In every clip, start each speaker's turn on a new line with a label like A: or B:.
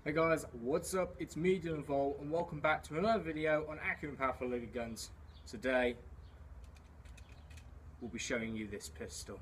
A: Hey guys, what's up? It's me, Vole, and welcome back to another video on accurate and powerful Lego guns. Today, we'll be showing you this pistol.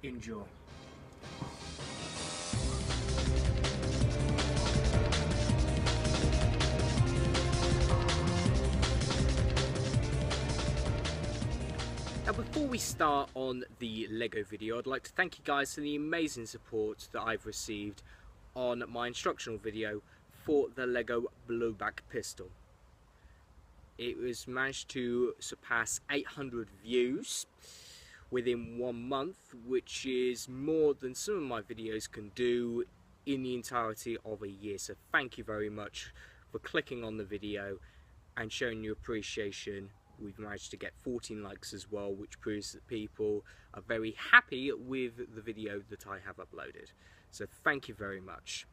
A: Enjoy.
B: Now before we start on the Lego video, I'd like to thank you guys for the amazing support that I've received on my instructional video for the Lego blowback pistol. It was managed to surpass 800 views within 1 month, which is more than some of my videos can do in the entirety of a year. So thank you very much for clicking on the video and showing your appreciation. We've managed to get 14 likes as well, which proves that people are very happy with the video that I have uploaded. So thank you very much.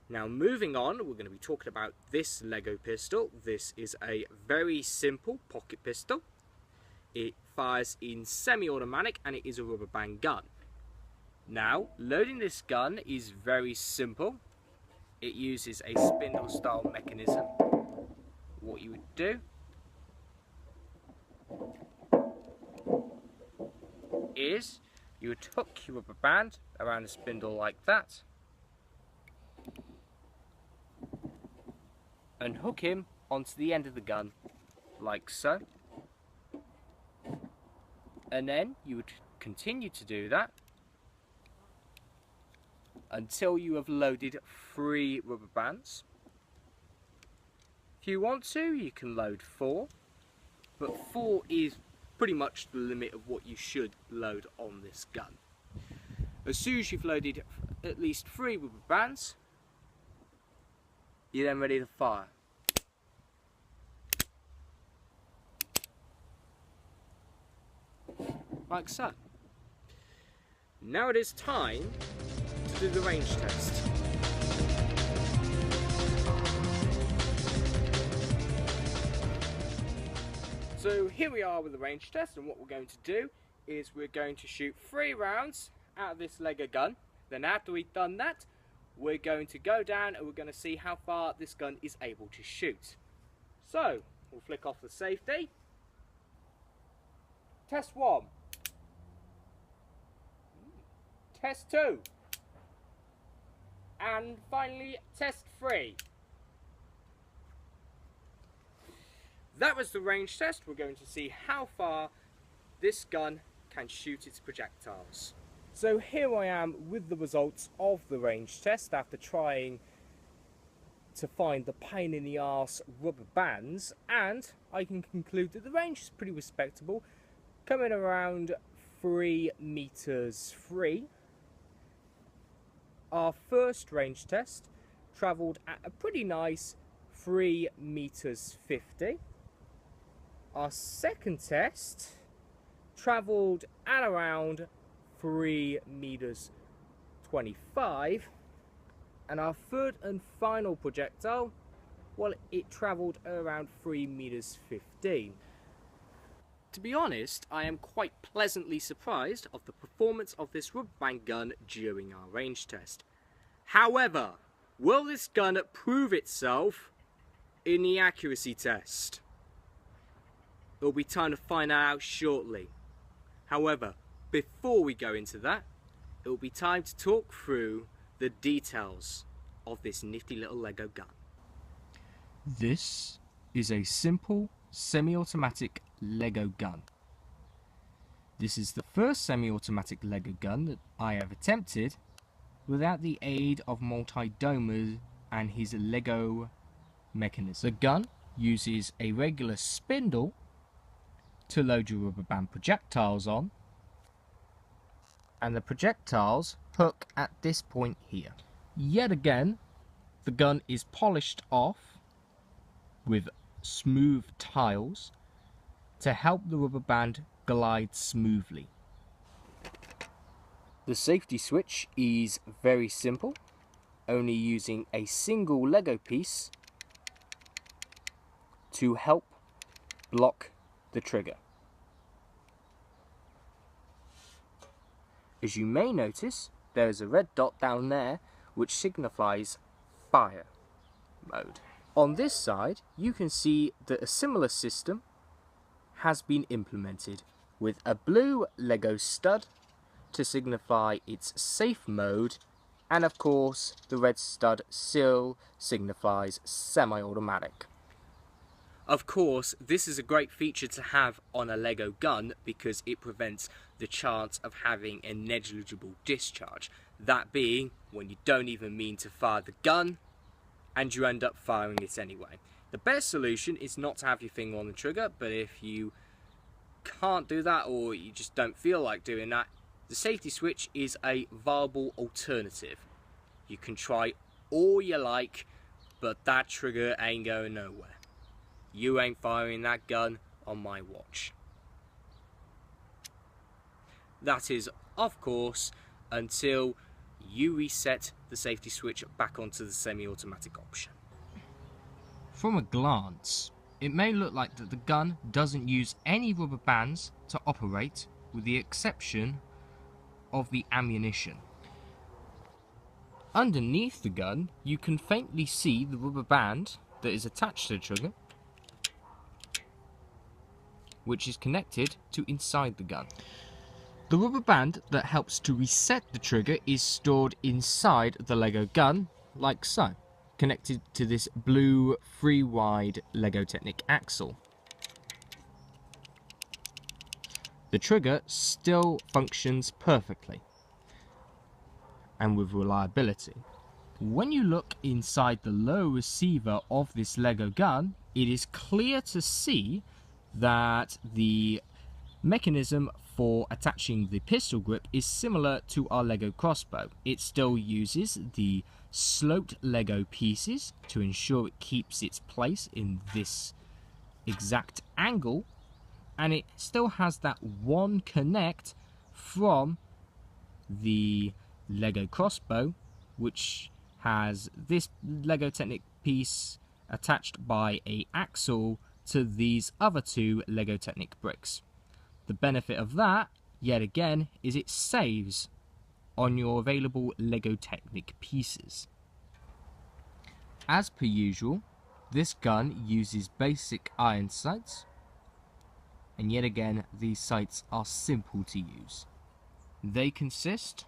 B: Now moving on, we're going to be talking about this Lego pistol. This is a very simple pocket pistol. It fires in semi-automatic and it is a rubber band gun. Now, loading this gun is very simple. It uses a spindle style mechanism. What you would do is you would hook your rubber band around the spindle like that and hook him onto the end of the gun like so, and then you would continue to do that until you have loaded 3 rubber bands. If you want to, you can load 4, but 4 is pretty much the limit of what you should load on this gun. As soon as you've loaded at least 3 rubber bands, you're then ready to fire. Like so. Now it is time to do the range test. So here we are with the range test, and what we're going to do is we're going to shoot 3 rounds out of this Lego gun. Then after we've done that, we're going to go down and we're going to see how far this gun is able to shoot. So we'll flick off the safety. Test 1. Test 2. And finally test 3. That was the range test. We're going to see how far this gun can shoot its projectiles. So here I am with the results of the range test after trying to find the pain in the arse rubber bands, and I can conclude that the range is pretty respectable, coming around 3 meters free. Our first range test travelled at a pretty nice 3 meters 50. Our second test travelled at around 3 meters 25, and our third and final projectile, well, it travelled around 3 meters 15. To be honest, I am quite pleasantly surprised of the performance of this rubber band gun during our range test. However, will this gun prove itself in the accuracy test? It'll be time to find out shortly. However, before we go into that, it'll be time to talk through the details of this nifty little Lego gun.
A: This is a simple semi-automatic Lego gun. This is the first semi-automatic Lego gun that I have attempted without the aid of Multi-Domer and his Lego mechanism. The gun uses a regular spindle to load your rubber band projectiles on, and the projectiles hook at this point here. Yet again, the gun is polished off with smooth tiles to help the rubber band glide smoothly.
B: The safety switch is very simple, only using a single Lego piece to help block the trigger. As you may notice, there is a red dot down there
A: which signifies fire mode. On this side, you can see that a similar system has been implemented with a blue Lego stud to signify its safe mode, and of course the red stud still signifies semi-automatic.
B: Of course, this is a great feature to have on a Lego gun because it prevents the chance of having a negligible discharge. That being when you don't even mean to fire the gun and you end up firing it anyway. The best solution is not to have your finger on the trigger, but if you can't do that or you just don't feel like doing that, the safety switch is a viable alternative. You can try all you like, but that trigger ain't going nowhere. You ain't firing that gun on my watch. That is, of course, until you reset the safety switch back onto the semi-automatic option.
A: From a glance, it may look like that the gun doesn't use any rubber bands to operate, with the exception of the ammunition. Underneath the gun, you can faintly see the rubber band that is attached to the trigger, which is connected to inside the gun. The rubber band that helps to reset the trigger is stored inside the Lego gun, like so, connected to this blue 3-wide Lego Technic axle. The trigger still functions perfectly and with reliability. When you look inside the low receiver of this Lego gun, it is clear to see that the mechanism for attaching the pistol grip is similar to our Lego crossbow. It still uses the sloped Lego pieces to ensure it keeps its place in this exact angle, and it still has that one connect from the Lego crossbow, which has this Lego Technic piece attached by an axle to these other two Lego Technic bricks. The benefit of that, yet again, is it saves on your available Lego Technic pieces. As per usual, this gun uses basic iron sights, and yet again, these sights are simple to use. They consist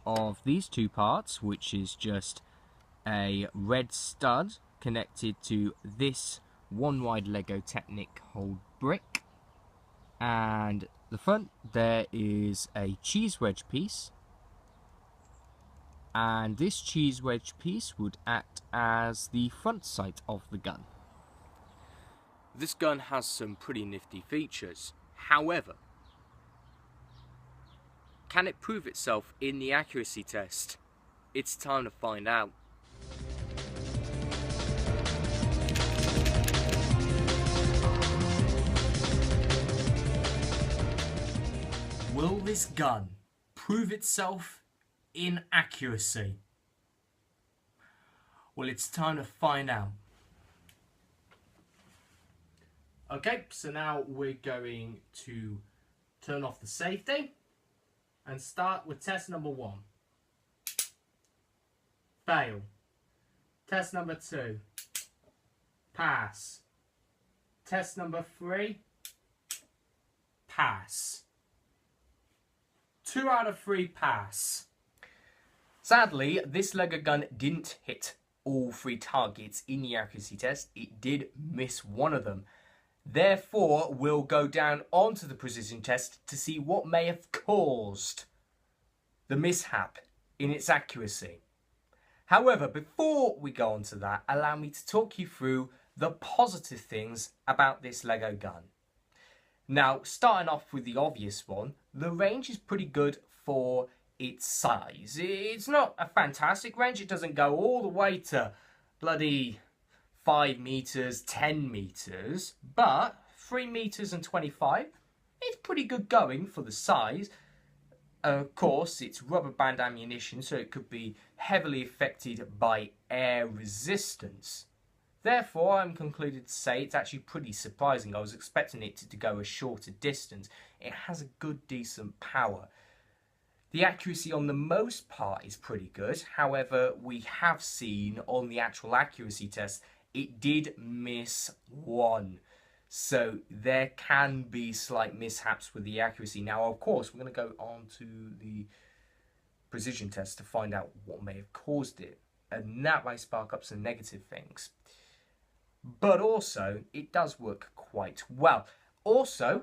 A: of these two parts, which is just a red stud connected to this 1-wide Lego Technic hold brick, and the front there is a cheese wedge piece, and this cheese wedge piece would act as the front sight of the gun.
B: This gun has some pretty nifty features. However, can it prove itself in the accuracy test? It's time to find out. Will this gun prove itself in accuracy? Well, it's time to find out. Okay, so now we're going to turn off the safety and start with test number 1. Fail. Test number 2. Pass. Test number 3. Pass. 2 out of 3 pass. Sadly, this Lego gun didn't hit all 3 targets in the accuracy test. It did miss one of them. Therefore, we'll go down onto the precision test to see what may have caused the mishap in its accuracy. However, before we go on to that, allow me to talk you through the positive things about this Lego gun. Now, starting off with the obvious one, the range is pretty good for its size. It's not a fantastic range. It doesn't go all the way to bloody 5 meters, 10 meters, but 3 meters and 25, it's pretty good going for the size. Of course, it's rubber band ammunition, so it could be heavily affected by air resistance. Therefore, I'm concluded to say it's actually pretty surprising. I was expecting it to go a shorter distance. It has a good, decent power.
A: The accuracy on the most part is pretty good. However, we have seen on the actual accuracy test, it did miss one. So there can be slight mishaps with the accuracy. Now, of course, we're going to go on to the precision test to find out what may have caused it. And that may spark up some negative things. But also, it does work quite well. Also,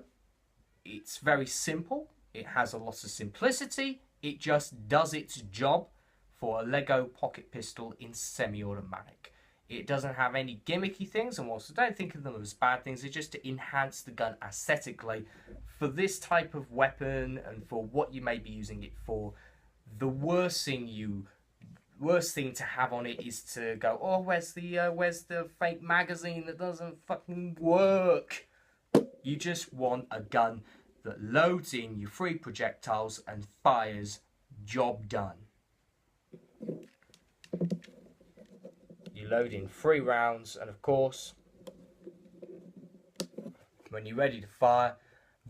A: it's very simple. It has a lot of simplicity. It just does its job for a Lego pocket pistol in semi-automatic. It doesn't have any gimmicky things, and whilst I don't think of them as bad things, it's just to enhance the gun aesthetically. For this type of weapon and for what you may be using it for, the worst thing to have on it is to go, oh, where's the fake magazine that doesn't fucking work? You just want a gun that loads in your 3 projectiles and fires, job done. You load in 3 rounds, and of course, when you're ready to fire,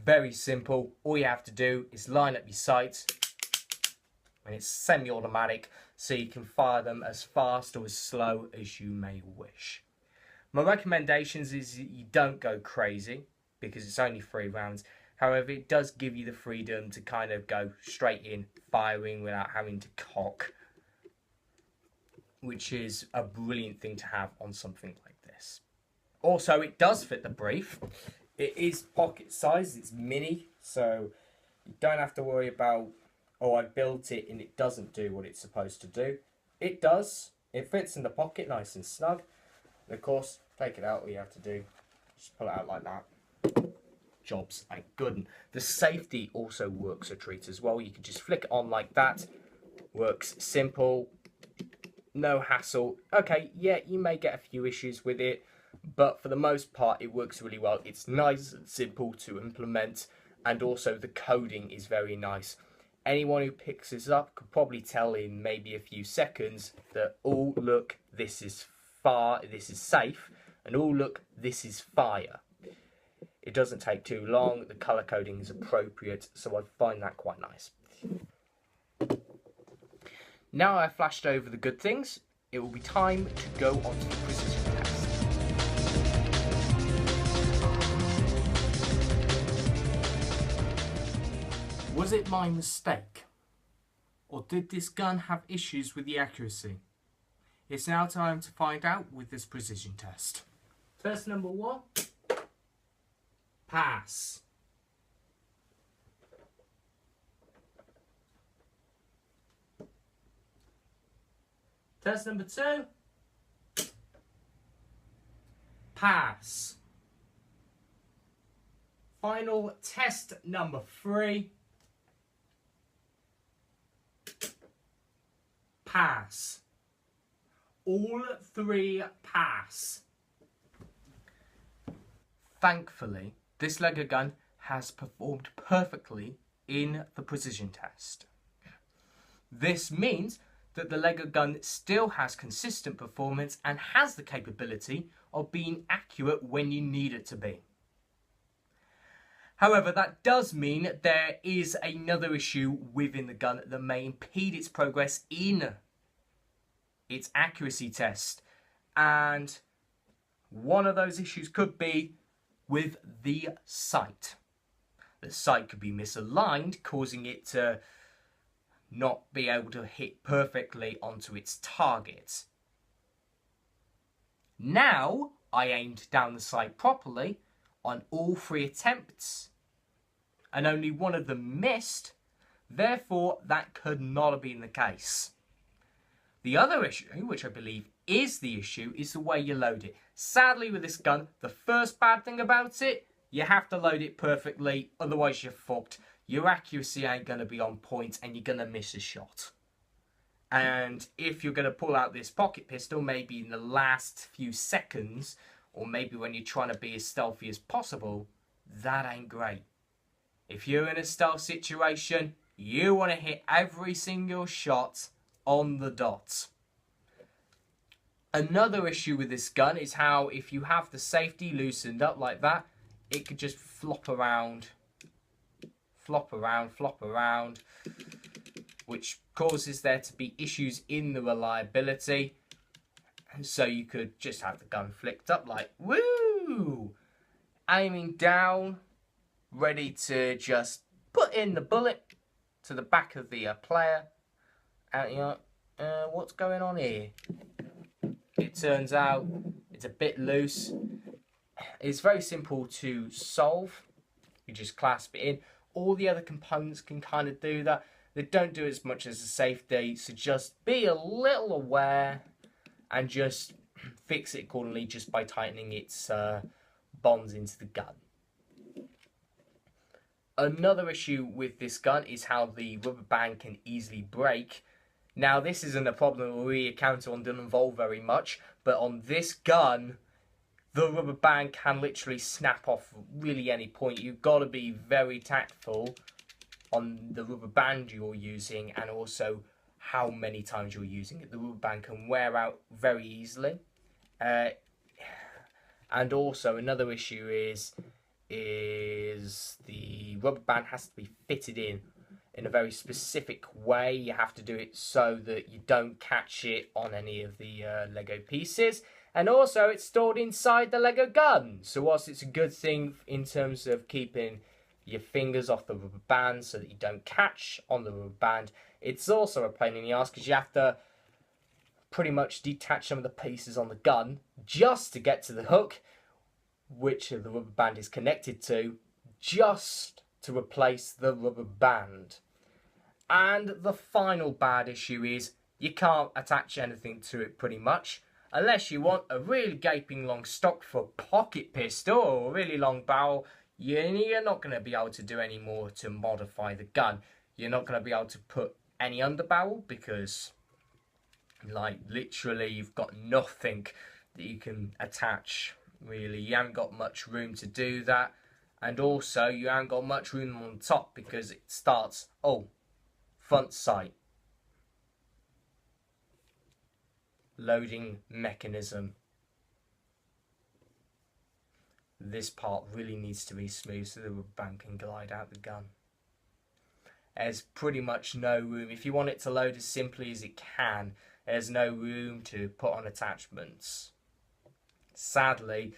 A: very simple. All you have to do is line up your sights, and it's semi-automatic, so you can fire them as fast or as slow as you may wish. My recommendations is you don't go crazy, because it's only 3 rounds. However, it does give you the freedom to kind of go straight in, firing without having to cock, which is a brilliant thing to have on something like this. Also, it does fit the brief. It is pocket size, it's mini, so you don't have to worry about, oh, I built it and it doesn't do what it's supposed to do. It does. It fits in the pocket nice and snug. And of course, take it out, all you have to do, just pull it out like that. Jobs are good. And the safety also works a treat as well. You can just flick it on like that. Works simple. No hassle. Okay, yeah, you may get a few issues with it, but for the most part, it works really well. It's nice and simple to implement, and also the coding is very nice. Anyone who picks this up could probably tell in maybe a few seconds that, oh, look, this is safe, and oh, look, this is fire. It doesn't take too long. The color coding is appropriate, so I find that quite nice. Now I've flashed over the good things, it will be time to go on to the precision test. Was it my mistake? Or did this gun have issues with the accuracy? It's now time to find out with this precision test. Test number 1. Pass. Test number 2. Pass. Final test number 3. Pass. All 3 pass. Thankfully, this Lego gun has performed perfectly in the precision test. This means that the Lego gun still has consistent performance and has the capability of being accurate when you need it to be. However, that does mean there is another issue within the gun that may impede its progress in its accuracy test. And one of those issues could be with the sight. The sight could be misaligned, causing it to not be able to hit perfectly onto its target. Now, I aimed down the sight properly on all 3 attempts, and only one of them missed, therefore that could not have been the case. The other issue, which I believe is the issue, is the way you load it. Sadly, with this gun, the first bad thing about it, you have to load it perfectly, otherwise you're fucked. Your accuracy ain't going to be on point and you're going to miss a shot. And if you're going to pull out this pocket pistol, maybe in the last few seconds, or maybe when you're trying to be as stealthy as possible, that ain't great. If you're in a stealth situation, you want to hit every single shot on the dot. Another issue with this gun is how if you have the safety loosened up like that, it could just flop around,
B: which causes there to be issues in the reliability. So you could just have the gun flicked up like, woo! Aiming down, ready to just put in the bullet to the back of the player. And you're like, what's going on here? It turns out it's a bit loose. It's very simple to solve. You just clasp it in. All the other components can kind of do that. They don't do as much as a safety, so just be a little aware and just fix it accordingly just by tightening its bonds into the gun. Another issue with this gun is how the rubber band can easily break. Now, this isn't a problem we encounter on Dylan Vole very much, but on this gun, the rubber band can literally snap off really any point. You've got to be very tactful on the rubber band you're using and also how many times you're using it. The rubber band can wear out very easily. And also another issue is the rubber band has to be fitted in a very specific way. You have to do it so that you don't catch it on any of the Lego pieces. And also it's stored inside the Lego gun. So whilst it's a good thing in terms of keeping your fingers off the rubber band so that you don't catch on the rubber band, it's also a pain in the ass because you have to pretty much detach some of the pieces on the gun just to get to the hook, which the rubber band is connected to, just to replace the rubber band. And the final bad issue is you can't attach anything to it pretty much, unless you want a really gaping long stock for a pocket pistol or a really long barrel. You're not going to be able to do any more to modify the gun. You're not going to be able to put any underbarrel because, like, literally you've got nothing that you can attach, really. You haven't got much room to do that. And also, you haven't got much room on top because it starts, front sight. Loading mechanism. This part really needs to be smooth so the rubber band can glide out the gun. There's pretty much no room. If you want it to load as simply as it can, there's no room to put on attachments. Sadly,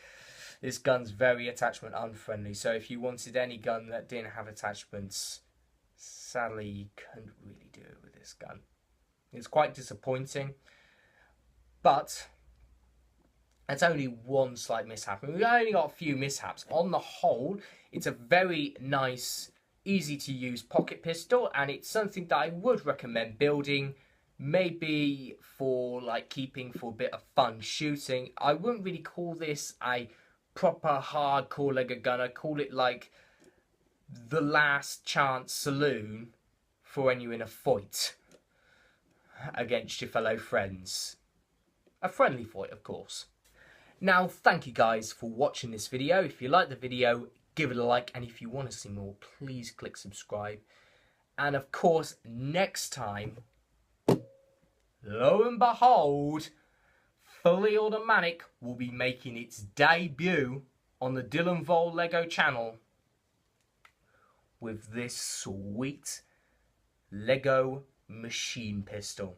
B: this gun's very attachment unfriendly, so if you wanted any gun that didn't have attachments, sadly you couldn't really do it with this gun. It's quite disappointing, but it's only one slight mishap. We've only got a few mishaps. On the whole, it's a very nice, easy to use pocket pistol, and it's something that I would recommend building, maybe for like keeping for a bit of fun shooting. I wouldn't really call this a proper hardcore Lego gun. I call it like the last chance saloon for when you're in a fight against your fellow friends. A friendly fight, of course. Now, thank you guys for watching this video. If you like the video, give it a like, and if you want to see more, please click subscribe. And of course, next time, lo and behold, Fully Automatic will be making its debut on the Dylan Vole Lego channel with this sweet Lego machine pistol.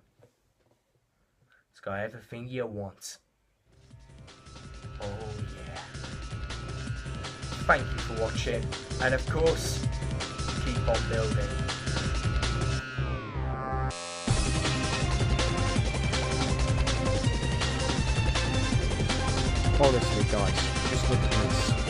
B: It's got everything you want. Oh yeah. Thank you for watching, and of course, keep on building.
A: Honestly guys, just look at this.